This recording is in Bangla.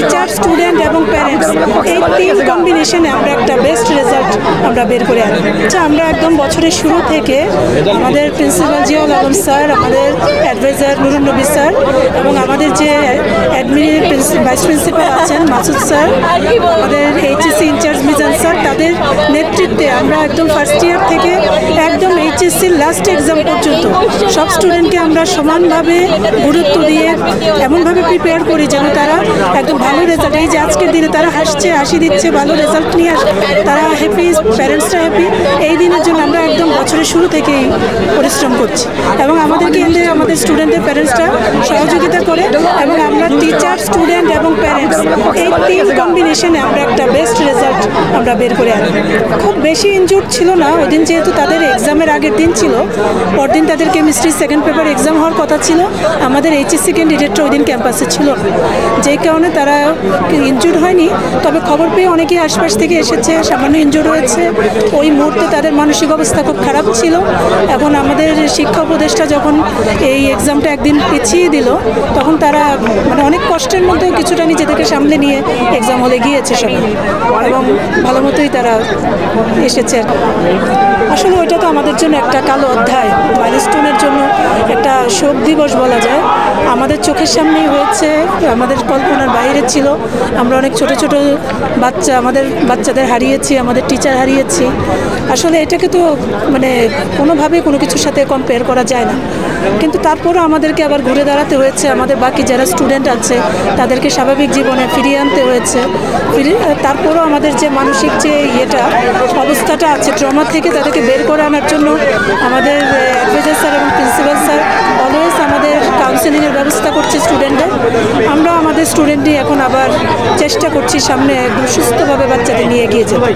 টিচার, স্টুডেন্ট এবং প্যারেন্টস এই তিন কম্বিনেশনে আমরা একটা বেস্ট রেজাল্ট আমরা বের করে আনি। আমরা একদম বছরের শুরু থেকে আমাদের প্রিন্সিপাল জিয়াউল আলম স্যার, আমাদের অ্যাডভাইজার নুরুন নবী স্যার এবং আমাদের যে অ্যাডমিনের ভাইস প্রিন্সিপাল আছেন মাসুদ স্যার, আমাদের এইচএসসি ইনচার্জ মিজান স্যার, তাদের নেতৃত্বে আমরা একদম ফার্স্ট ইয়ার থেকে একদম এইচএসসির লাস্ট এক্সাম পর্যন্ত সব স্টুডেন্টকে আমরা সমানভাবে গুরুত্ব দিয়ে এমনভাবে প্রিপেয়ার করি যেন তারা একদম ভালো রেজাল্ট, এই যে আজকের দিনে তারা হাসছে, হাসি দিচ্ছে, ভালো রেজাল্ট নিয়ে আসে, তারা হ্যাপি, প্যারেন্টসরা হ্যাপি, এই দিনের জন্য আমরা একদম বছরের শুরু থেকেই পরিশ্রম করছি এবং আমাদেরকে এতে আমাদের স্টুডেন্টদের প্যারেন্টসরা সহযোগিতা করে এবং আমরা টিচার, স্টুডেন্ট এবং প্যারেন্টস এই তিন কম্বিনেশনে আমরা একটা বেস্ট রেজাল্ট আমরা বের করে আনি। খুব বেশি ইনজুর্ড ছিল না ওই দিন, যেহেতু তাদের এক্সামের আগের দিন ছিল, পরদিন তাদের কেমিস্ট্রি সেকেন্ড পেপার এক্সাম হওয়ার কথা ছিল। আমাদের এইচএসসি ক্যান্ডিডেটরা ওই দিন ক্যাম্পাসে ছিল, যেই কারণে তারা ইনজুর্ড হয়নি। তবে খবর পেয়ে অনেকেই আশপাশ থেকে এসেছে, সামান্য ইনজুর্ড হয়েছে। ওই মুহূর্তে তাদের মানসিক অবস্থা খুব খারাপ ছিল। এখন আমাদের শিক্ষা উপদেষ্টা যখন এই এক্সামটা একদিন পিছিয়ে দিল, তখন তারা মানে অনেক কষ্টের মধ্যেও কিছুটা নিজেদেরকে সামলে নিয়ে এক্সাম হলে গিয়েছে সবাই এবং ভালো মতোই তারা এসেছে। আসলে ওইটা তো আমাদের জন্য একটা কালো অধ্যায়, মাইলস্টোনের জন্য একটা শোক দিবস বলা যায়। আমাদের চোখের সামনেই হয়েছে, আমাদের কল্পনার বাইরে ছিল। আমরা অনেক ছোট ছোট বাচ্চা, আমাদের বাচ্চাদের হারিয়েছি, আমাদের টিচার হারিয়েছি। আসলে এটাকে তো মানে কোনোভাবে কোনো কিছুর সাথে কম্পেয়ার করা যায় না, কিন্তু তারপরও আমাদেরকে আবার ঘুরে দাঁড়াতে হয়েছে। আমাদের বাকি যারা স্টুডেন্ট আছে তাদেরকে স্বাভাবিক জীবনে ফিরিয়ে আনতে হয়েছে। তারপরও আমাদের যে মানসিক যে অবস্থাটা আছে, ট্রমা থেকে তাদেরকে বের করে আনার জন্য আমাদের অ্যাডভাইজার স্যার এবং প্রিন্সিপাল স্যার অলওয়েজ আমাদের কাউন্সেলিংয়ের ব্যবস্থা করছে স্টুডেন্টদের। আমরা আমাদের স্টুডেন্ট নিয়ে এখন আবার চেষ্টা করছি সামনে একদম সুস্থভাবে বাচ্চাদের নিয়ে এগিয়ে যেতে।